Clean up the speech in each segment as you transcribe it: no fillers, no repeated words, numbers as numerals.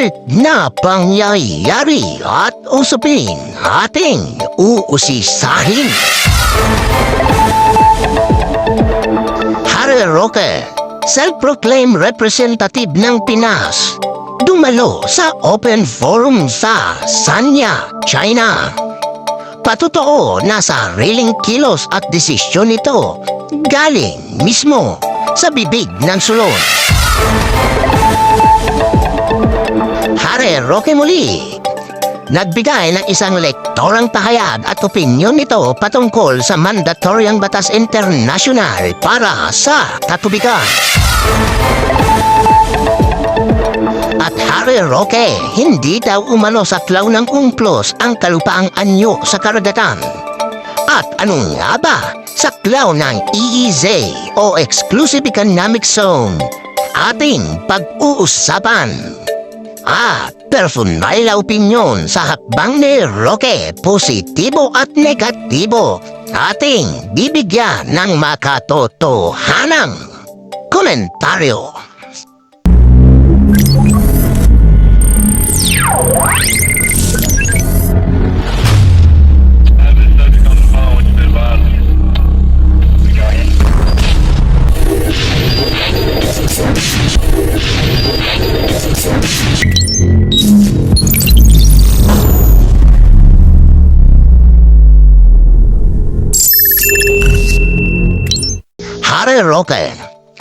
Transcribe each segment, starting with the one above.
mainit na pangyayari at usapin ating uusisahin. Hari Roque, self-proclaimed representative ng Pinas, dumalo sa open forum sa Sanya, China. Patotoo na sariling kilos at desisyon nito galing mismo sa bibig ng sulon. Hari Roque muli nagbigay ng isang lektorang pahayag at opinyon nito patungkol sa mandatoryang batas internasyonal para sa katubigan. At Hari Roque, hindi daw umano saklaw ng umplos ang kalupaang anyo sa karagatan. At ano nga ba saklaw ng EEZ o Exclusive Economic Zone? Ating pag-uusapan. At personal na opinyon sa hakbang ni Roque, positibo at negatibo, ating bibigyan ng makatotohanang komentaryo. Hari Roque,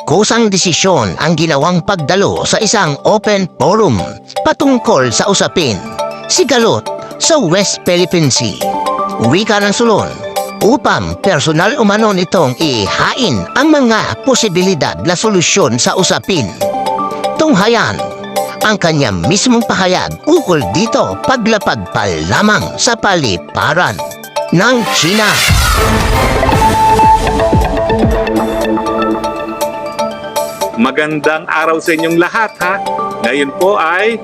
kusang desisyon ang ginawang pagdalo sa isang open forum patungkol sa usapin sigalot sa West Philippine Sea. Wika ng sulon upang personal umano nitong ihain ang mga posibilidad na solusyon sa usapin. Tunghayan ang kanyang mismong pahayag ukol dito paglapag pa lamang sa paliparan ng China. Magandang araw sa inyong lahat ha. Ngayon po ay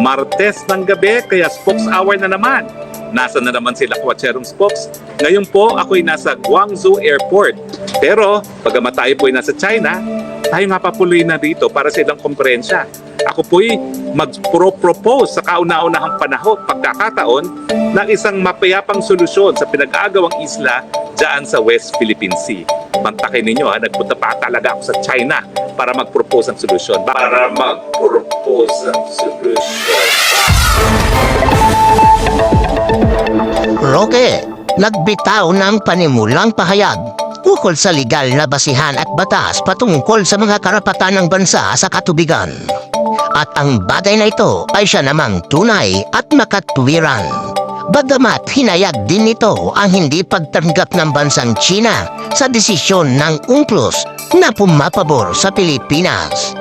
Martes ng gabi, kaya Spokes Hour na naman. Nasa na naman sila Kwatserong Spokes. Ngayon po ako'y nasa Guangzhou Airport. Pero pagamat tayo po'y nasa China, tayo nga papuloy na dito para sa ilang komprehensya. Ako po'y mag-propose sa kauna-unahang pagkakataon ng isang mapayapang solusyon sa pinag-aagawang isla dyan sa West Philippine Sea. Mantakay ninyo ha, nagpunta pa talaga ako sa China para mag-propose ng solusyon. Roque, nagbitaw ng panimulang pahayag ukol sa legal na basihan at batas patungkol sa mga karapatan ng bansa sa katubigan. At ang bagay na ito ay siya namang tunay at makatwiran. Bagamat hinayag din nito ang hindi pagtanggap ng bansang China sa desisyon ng UNCLOS na pumapabor sa Pilipinas.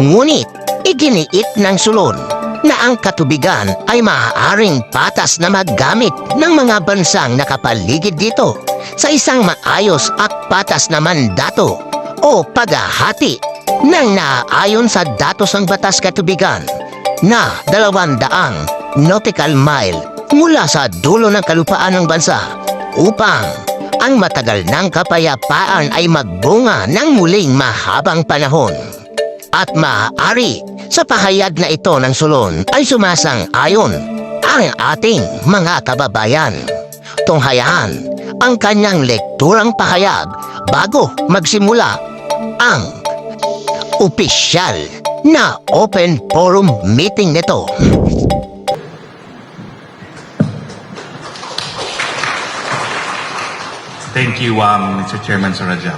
Ngunit iginiit ng sulon na ang katubigan ay maaaring patas na maggamit ng mga bansang nakapaligid dito sa isang maayos at patas na mandato o paghahati nang naaayon sa datos ng batas katubigan na 200 nautical mile mula sa dulo ng kalupaan ng bansa upang ang matagal ng kapayapaan ay magbunga ng muling mahabang panahon. At maaari sa pahayag na ito ng sulon ay sumasang-ayon ang ating mga kababayan. Tunghayan ang kanyang lekturang pahayag bago magsimula ang opisyal na open forum meeting nito. Thank you, Mr. Chairman Saraja.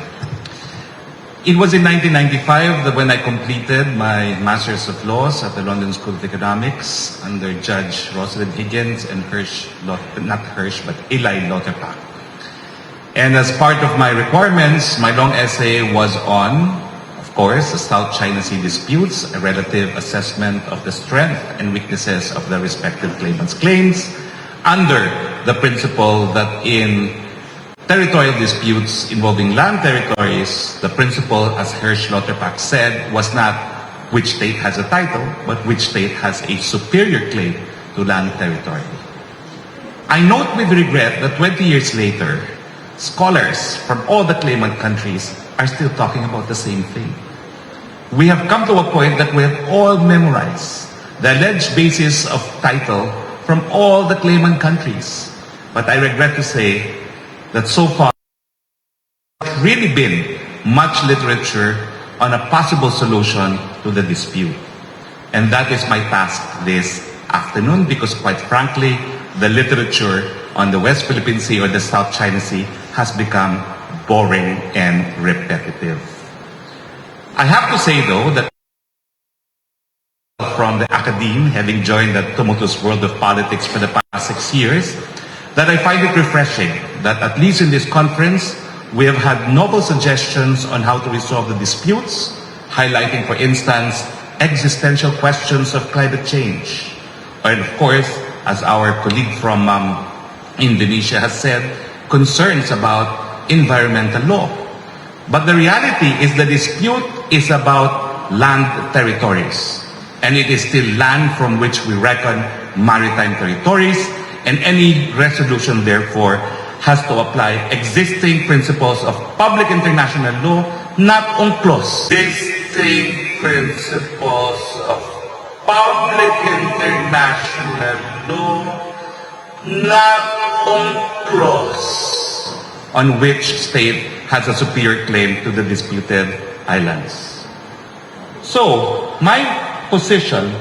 It was in 1995 that when I completed my Masters of Laws at the London School of Economics under Judge Rosalind Higgins and Eli Lauterbach. And as part of my requirements, my long essay was on, of course, the South China Sea disputes, a relative assessment of the strength and weaknesses of the respective claimants' claims, under the principle that in territorial disputes involving land territories, the principle, as Lauterbach said, was not which state has a title, but which state has a superior claim to land territory. I note with regret that 20 years later, scholars from all the claimant countries are still talking about the same thing. We have come to a point that we have all memorized the alleged basis of title from all the claimant countries. But I regret to say that so far, there's really been much literature on a possible solution to the dispute. And that is my task this afternoon, because quite frankly, the literature on the West Philippine Sea or the South China Sea has become boring and repetitive. I have to say, though, that from the academe, having joined the tumultuous world of politics for the past 6 years, that I find it refreshing that at least in this conference, we have had novel suggestions on how to resolve the disputes, highlighting, for instance, existential questions of climate change. And of course, as our colleague from Indonesia has said, concerns about environmental law. But the reality is the dispute is about land territories. And it is still land from which we reckon maritime territories, and any resolution, therefore, has to apply existing principles of public international law, not UNCLOS. Existing principles of public international law, not UNCLOS, on which state has a superior claim to the disputed islands. So, my position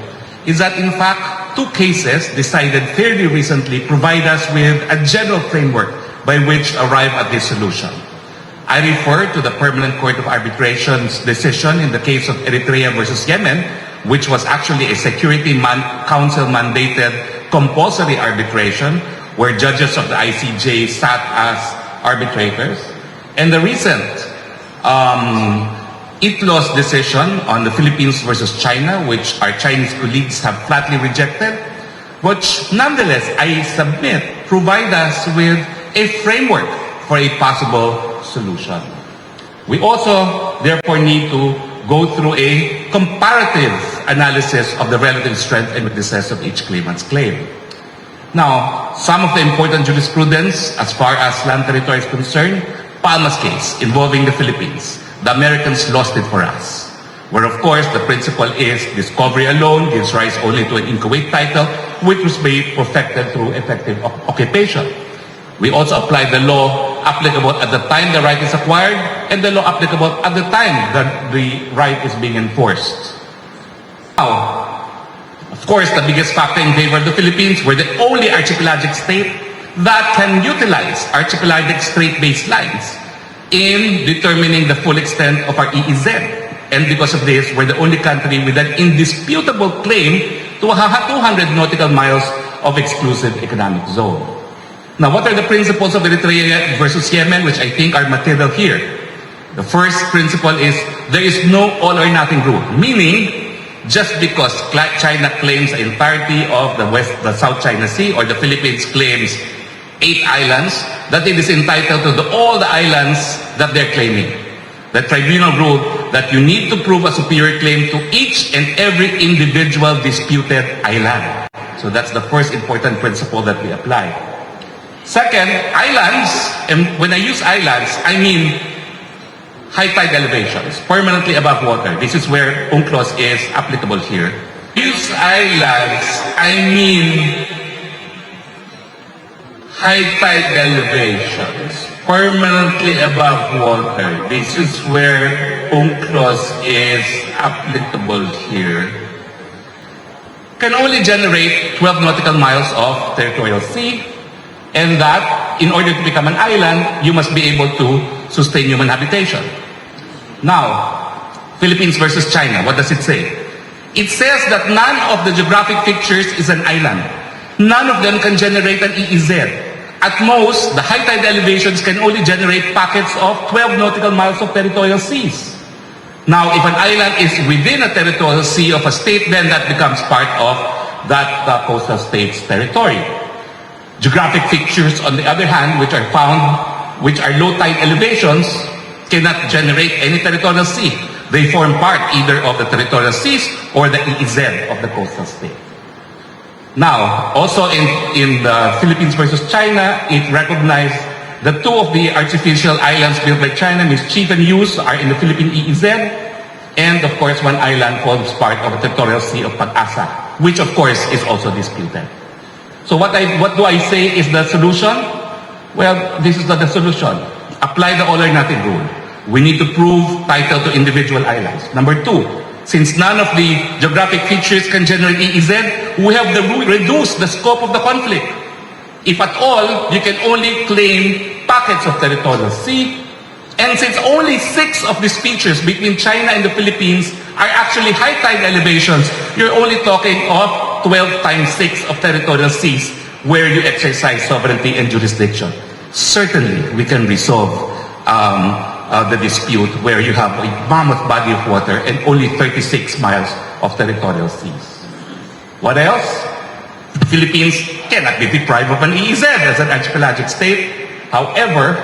is that in fact, 2 cases decided fairly recently provide us with a general framework by which arrive at this solution. I refer to the Permanent Court of Arbitration's decision in the case of Eritrea versus Yemen, which was actually a Security Council mandated compulsory arbitration where judges of the ICJ sat as arbitrators, and the recent ITLO's decision on the Philippines versus China, which our Chinese colleagues have flatly rejected, which nonetheless, I submit, provide us with a framework for a possible solution. We also, therefore, need to go through a comparative analysis of the relative strength and weaknesses of each claimant's claim. Now, some of the important jurisprudence as far as land territory is concerned, Palma's case involving the Philippines. The Americans lost it for us, where of course the principle is discovery alone gives rise only to an inchoate title, which was made perfected through effective occupation. We also apply the law applicable at the time the right is acquired and the law applicable at the time that the right is being enforced. Now, of course, the biggest factor in favor of the Philippines, we're the only archipelagic state that can utilize archipelagic strait-based lines in determining the full extent of our EEZ. And because of this, we're the only country with an indisputable claim to 200 nautical miles of exclusive economic zone. Now, what are the principles of Eritrea versus Yemen, which I think are material here? The first principle is there is no all or nothing rule, meaning just because China claims the entirety of the South China Sea or the Philippines claims 8 islands, that it is entitled to all the islands that they're claiming. The tribunal ruled that you need to prove a superior claim to each and every individual disputed island. So that's the first important principle that we apply. Second, islands, and when I use islands, I mean high tide elevations, permanently above water. This is where UNCLOS is applicable here. Use islands, I mean high tide elevations, permanently above water. This is where UNCLOS is applicable here. Can only generate 12 nautical miles of territorial sea, and that, in order to become an island, you must be able to sustain human habitation. Now, Philippines versus China, what does it say? It says that none of the geographic features is an island. None of them can generate an EEZ. At most, the high tide elevations can only generate pockets of 12 nautical miles of territorial seas. Now, if an island is within a territorial sea of a state, then that becomes part of that coastal state's territory. Geographic features, on the other hand, which are found, which are low tide elevations, cannot generate any territorial sea. They form part either of the territorial seas or the EEZ of the coastal state. Now, also in the Philippines versus China, it recognized that 2 of the artificial islands built by China, Mischief and Use, are in the Philippine EEZ, and of course, 1 island forms part of the territorial sea of Pag-asa. which of course is also disputed. So what do I say is the solution? Well, this is not the solution. Apply the all or nothing rule. We need to prove title to individual islands. Number two, since none of the geographic features can generate EEZ, we have to reduce the scope of the conflict. If at all, you can only claim pockets of territorial sea. And since only 6 of these features between China and the Philippines are actually high tide elevations, you're only talking of 12 times 6 of territorial seas where you exercise sovereignty and jurisdiction. Certainly, we can resolve the dispute where you have a mammoth body of water and only 36 miles of territorial seas. What else? The Philippines cannot be deprived of an EEZ as an archipelagic state. However,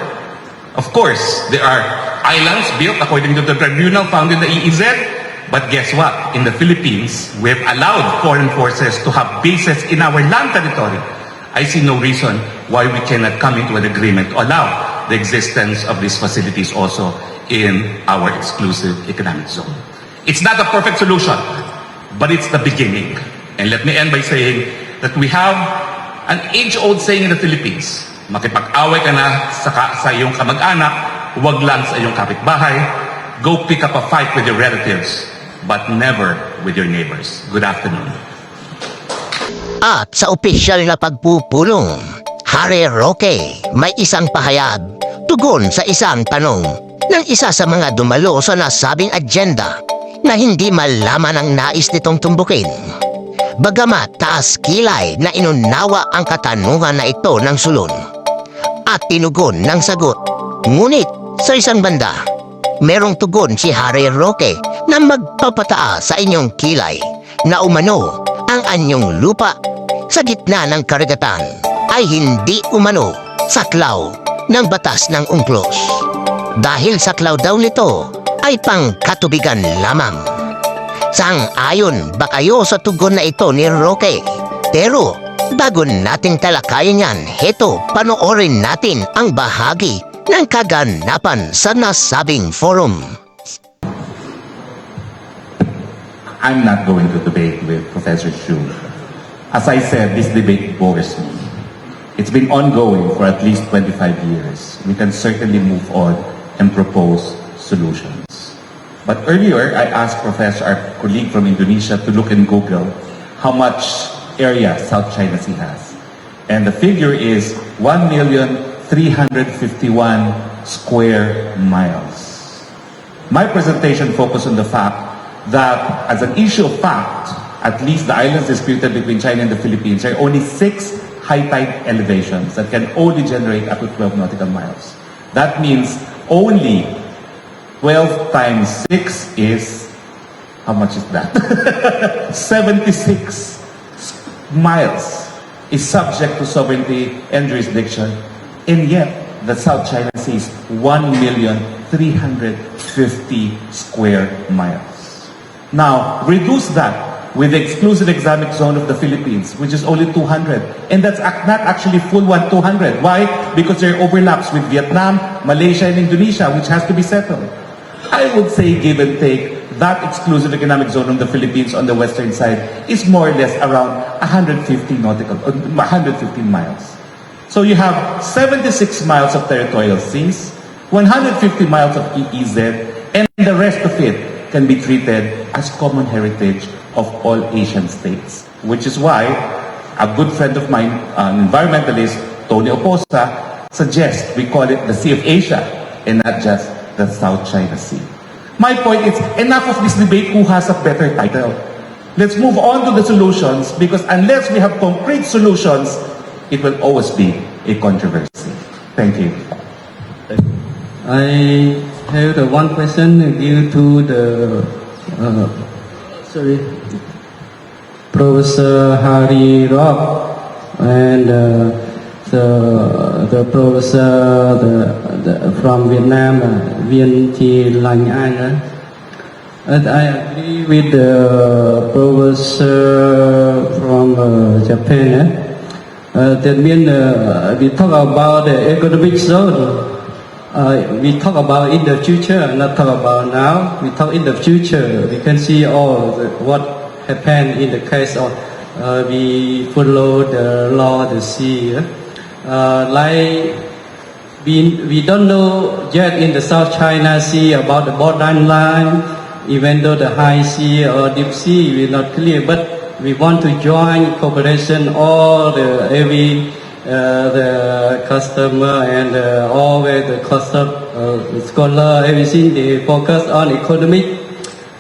of course, there are islands built according to the tribunal found in the EEZ. But guess what? In the Philippines, we have allowed foreign forces to have bases in our land territory. I see no reason why we cannot come into an agreement to allow the existence of these facilities also in our exclusive economic zone. It's not a perfect solution, but it's the beginning. And let me end by saying that we have an age-old saying in the Philippines, makipag-away ka na sa iyong kamag-anak, huwag lang sa iyong kapitbahay. Go pick up a fight with your relatives, but never with your neighbors. Good afternoon. At sa opisyal na pagpupulong, Hari Roque may isang pahayag tugon sa isang tanong ng isa sa mga dumalo sa nasabing agenda na hindi malaman ang nais nitong tumbukin. Bagamat taas kilay na inunawa ang katanungan na ito ng sulon at tinugon ng sagot. Ngunit sa isang banda, merong tugon si Hari Roque na magpapataas sa inyong kilay na umano ang anyong lupa sa gitna ng karagatan ay hindi umano saklaw ng batas ng UNCLOS. Dahil saklaw daw nito ay pangkatubigan lamang. Sang-ayon ba kayo sa tugon na ito ni Roque? Pero bago nating talakayin yan, heto panoorin natin ang bahagi ng kaganapan sa nasabing forum. I'm not going to debate with Professor Xu. As I said, this debate bores me. It's been ongoing for at least 25 years. We can certainly move on and propose solutions. But earlier, I asked Professor, our colleague from Indonesia, to look in Google how much area South China Sea has. And the figure is 1,351 square miles. My presentation focused on the fact that, as an issue of fact, at least the islands disputed between China and the Philippines are only 6 high tide elevations that can only generate up to 12 nautical miles. That means only 12 times 6 is, how much is that? 76 miles is subject to sovereignty and jurisdiction, and yet the South China Sea is 1,350 square miles. Now, reduce that with the exclusive economic zone of the Philippines, which is only 200. And that's not actually full 200. Why? Because there are overlaps with Vietnam, Malaysia, and Indonesia, which has to be settled. I would say, give and take, that exclusive economic zone on the Philippines on the western side is more or less around 150 miles. So you have 76 miles of territorial seas, 150 miles of EEZ, and the rest of it can be treated as common heritage of all Asian states. Which is why a good friend of mine, an environmentalist, Tony Oposa, suggests we call it the Sea of Asia and not just the South China Sea. My point is, enough of this debate who has a better title. Let's move on to the solutions, because unless we have concrete solutions, it will always be a controversy. Thank you. I have one question due to the Professor Hari Roque and the professor from Vietnam, Viên Thi Lanh Anh. And I agree with the professor from Japan. That means we talk about the economic zone. We talk about in the future, not talk about now. We talk in the future. We can see all what happen in the case of we follow the law of the sea. Like we don't know yet in the South China Sea about the borderline line, even though the high sea or deep sea we're not clear, but we want to join cooperation all the the customer and always the custom scholar, everything they focus on economic,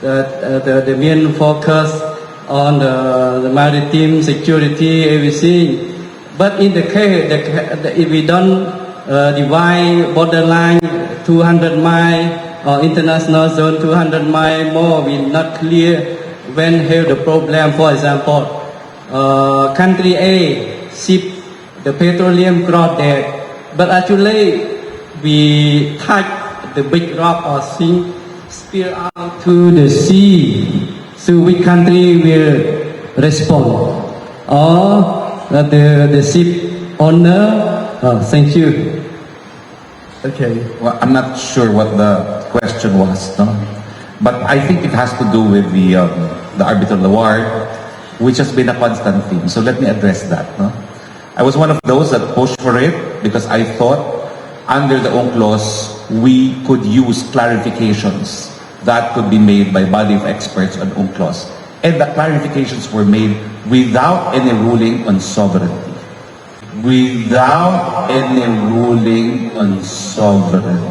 the main focus on the maritime security, everything. But in the case, if we don't divide borderline 200 mile or international zone 200 mile more, we not clear when have the problem. For example, country A ship the petroleum cross there, but actually we touch the big rock or sink, spill out to the sea. So which country will respond? Or the ship owner? Thank you. Okay. Well, I'm not sure what the question was, no? But I think it has to do with the arbitral award, which has been a constant theme. So let me address that, no? I was one of those that pushed for it because I thought under the UNCLOS we could use clarifications that could be made by body of experts on UNCLOS. And the clarifications were made without any ruling on sovereignty. Without any ruling on sovereignty.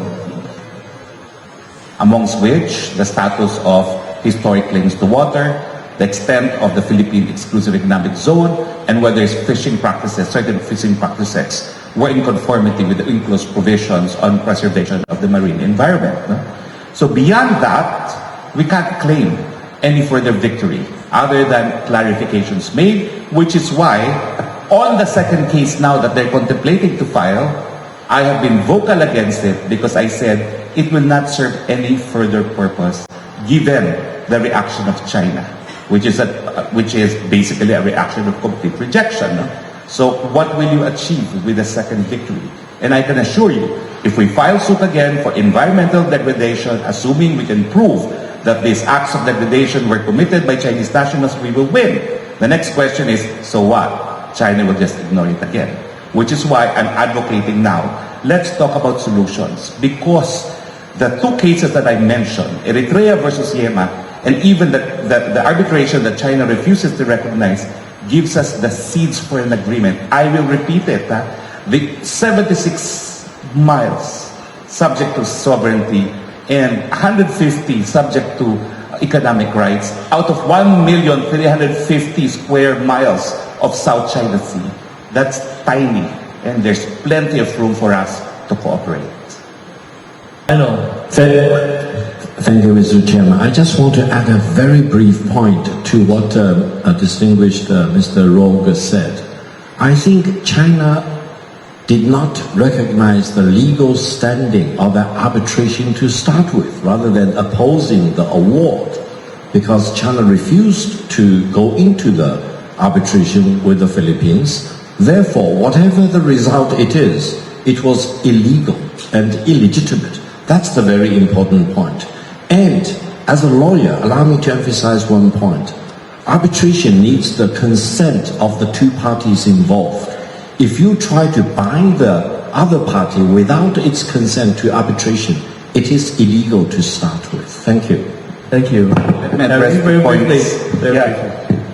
Amongst which, the status of historic claims to water, the extent of the Philippine exclusive economic zone, and whether fishing practices, certain fishing practices, were in conformity with the UNCLOS provisions on preservation of the marine environment. No? So beyond that, we can't claim any further victory other than clarifications made, which is why on the second case now that they're contemplating to file, I have been vocal against it because I said it will not serve any further purpose given the reaction of China, which is basically a reaction of complete rejection. No? So what will you achieve with the second victory? And I can assure you, if we file suit again for environmental degradation, assuming we can prove that these acts of degradation were committed by Chinese nationals, we will win. The next question is, so what? China will just ignore it again. Which is why I'm advocating now, let's talk about solutions. Because the two cases that I mentioned, Eritrea versus Yemen, and even the arbitration that China refuses to recognize, gives us the seeds for an agreement. I will repeat it. The 76 miles subject to sovereignty and 150 subject to economic rights out of 1,350,000 square miles of South China Sea. That's tiny, and there's plenty of room for us to cooperate. Anong. Thank you, Mr. Chairman. I just want to add a very brief point to what distinguished Mr. Roque said. I think China did not recognize the legal standing of that arbitration to start with, rather than opposing the award, because China refused to go into the arbitration with the Philippines. Therefore, whatever the result it was illegal and illegitimate. That's the very important point. And as a lawyer, allow me to emphasize one point. Arbitration needs the consent of the two parties involved. If you try to bind the other party without its consent to arbitration, it is illegal to start with. Thank you. Thank you. Very briefly.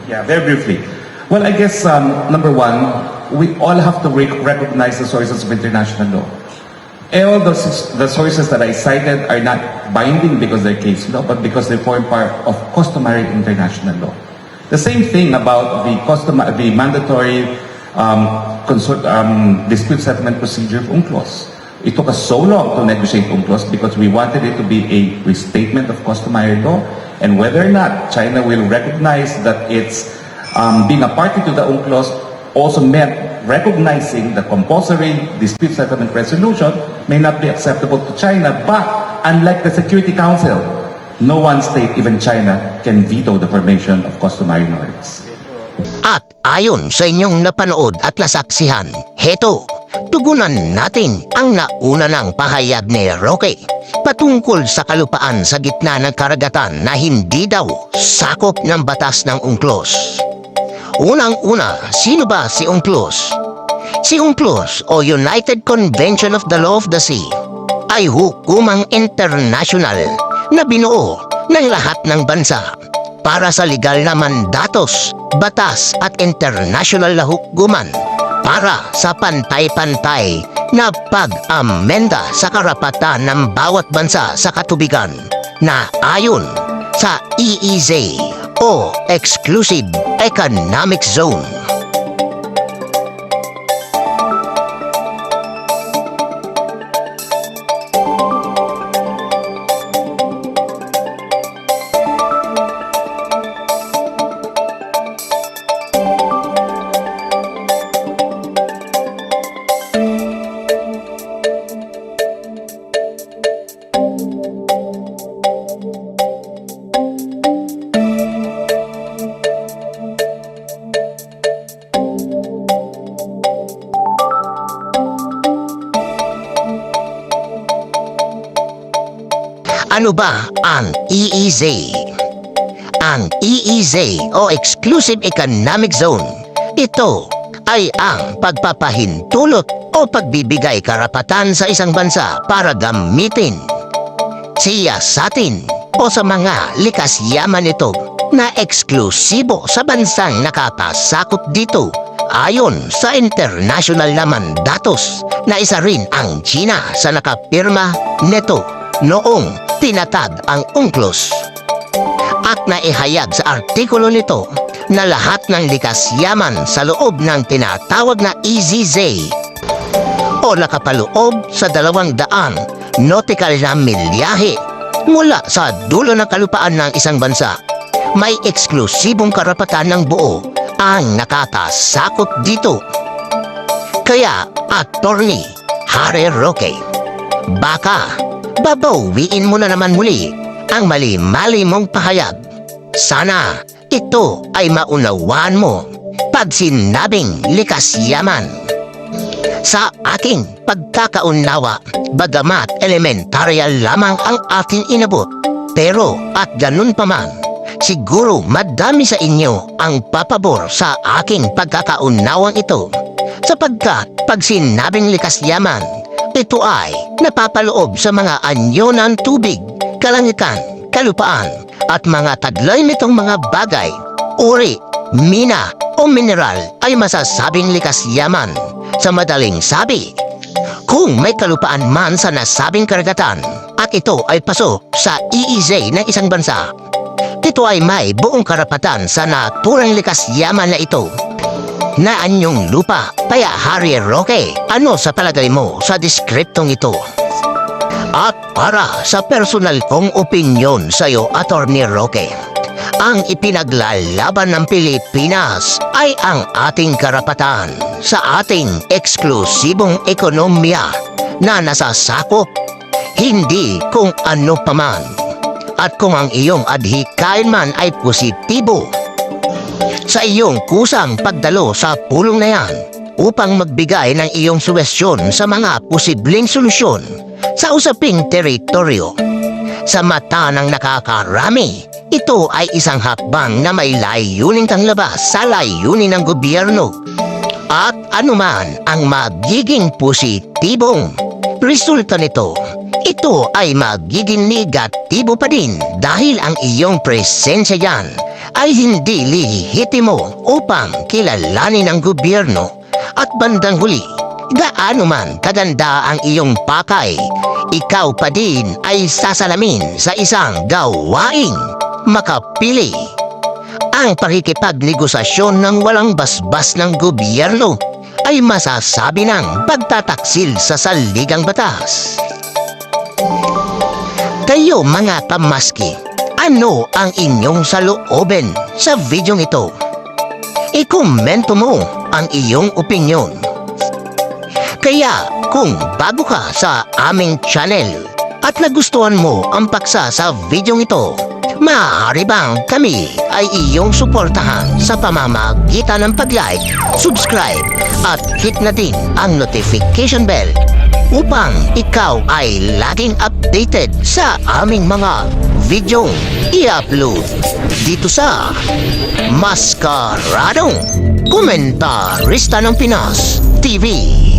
Very briefly. Well, I guess, number one, we all have to recognize the sources of international law. All the sources that I cited are not binding because they're case law, but because they form part of customary international law. The same thing about the mandatory dispute settlement procedure of UNCLOS. It took us so long to negotiate UNCLOS because we wanted it to be a restatement of customary law, and whether or not China will recognize that it's being a party to the UNCLOS also meant recognizing the compulsory dispute settlement resolution may not be acceptable to China, but unlike the Security Council, no one state, even China, can veto the formation of customary norms. At ayon sa inyong napanood at nasaksihan, heto, tugunan natin ang nauna ng pahayag ni Roque. patungkol sa kalupaan sa gitna ng karagatan na hindi daw sakop ng batas ng UNCLOS. Unang-una, sino ba si UNCLOS? Si UNCLOS o United Convention of the Law of the Sea ay hukumang international na binuo ng lahat ng bansa para sa legal na mandatos, batas at international na hukuman para sa pantay-pantay na pag-amenda sa karapatan ng bawat bansa sa katubigan na ayon sa EEZ o Exclusive Economic Zone. Ano ba ang EEZ? Ang EEZ o Exclusive Economic Zone, ito ay ang pagpapahintulot o pagbibigay karapatan sa isang bansa para gamitin, siyasatin o sa mga likas yaman nito na eksklusibo sa bansang nakapasakop dito ayon sa international na mandatos na isa rin ang China sa nakapirma nito noong tinatag ang UNCLOS. At naihayag sa artikulo nito na lahat ng likas yaman sa loob ng tinatawag na EEZ o nakapaloob sa 200 nautical na milyahe mula sa dulo ng kalupaan ng isang bansa, may eksklusibong karapatan ng buo ang nakakasakop dito. Kaya, Attorney Harry Roque, baka babawiin mo na naman muli ang mali-mali mong pahayag. Sana ito ay maunawaan mo pag sinabing likas yaman. Sa aking pagkakaunawa, bagamat elementaryal lamang ang ating inabot, pero at ganun pa man, siguro madami sa inyo ang papabor sa aking pagkakaunawang ito, sapagkat pag sinabing likas yaman, ito ay napapaloob sa mga anyo ng tubig, kalangitan, kalupaan at mga taglay nitong mga bagay, uri, mina o mineral ay masasabing likas yaman. Sa madaling sabi, kung may kalupaan man sa nasabing karagatan at ito ay pasok sa EEZ ng isang bansa, ito ay may buong karapatan sa naturang likas yaman na ito na anyong lupa. Kaya Harry Roque, ano sa palagay mo sa deskriptong ito? At para sa personal kong opinyon sa iyo, Attorney Roque, ang ipinaglalaban ng Pilipinas ay ang ating karapatan sa ating eksklusibong ekonomiya na nasasakop, hindi kung ano paman. At kung ang iyong adhikain man ay positibo, sa iyong kusang pagdalo sa pulong na yan upang magbigay ng iyong suwestyon sa mga posibleng solusyon sa usaping teritoryo. Sa mata ng nakakarami, ito ay isang hakbang na may layuning tanglabas sa layunin ng gobyerno. At anuman ang magiging positibong resulta nito, ito ay magiging negatibo pa din dahil ang iyong presensya dyan ay hindi lehitimo upang kilalanin ng gobyerno. At bandang huli, gaano man kaganda ang iyong pakay, ikaw pa din ay sasalamin sa isang gawaing makapili. Ang pakikipagnegosasyon ng walang basbas ng gobyerno ay masasabi ng pagtataksil sa saligang batas. Kayo mga kamaski, ano ang inyong saloobin sa videong ito? I-komento mo ang iyong opinyon. Kaya kung bago ka sa aming channel at nagustuhan mo ang paksa sa videong ito, maaari bang kami ay iyong suportahan sa pamamagitan ng pag-like, subscribe at hit na din ang notification bell upang ikaw ay laging updated sa aming mga video i-upload dito sa Maskaradong Kumintarista ng Pinas TV.